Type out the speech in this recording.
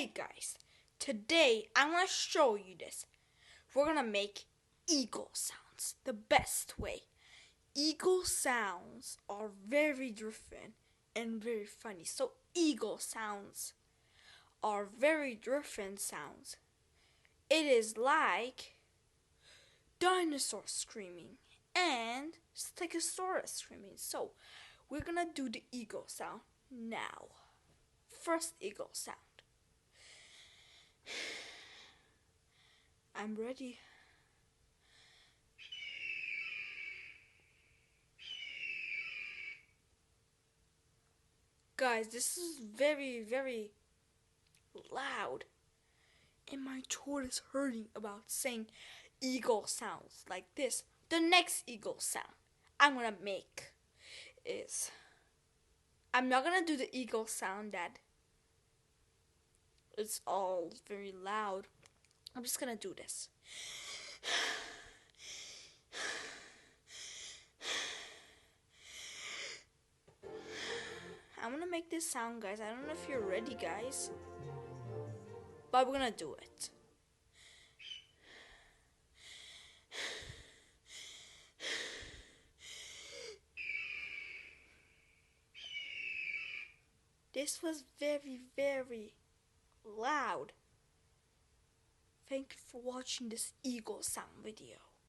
Hey guys, today I'm gonna show you this. We're gonna make eagle sounds the best way. Eagle sounds are very different and very funny. So eagle sounds are very different sounds. It is like dinosaur screaming and stegosaurus screaming. So we're gonna do the eagle sound now. First eagle sound. I'm ready. Guys, this is very loud. And my throat is hurting about saying eagle sounds like this. The next eagle sound I'm gonna make is, I'm not gonna do the eagle sound that it's all very loud. I'm just gonna do this. I'm gonna make this sound, guys. I don't know if you're ready, guys, but we're gonna do it. This was very loud. Thank you for watching this eagle sound video.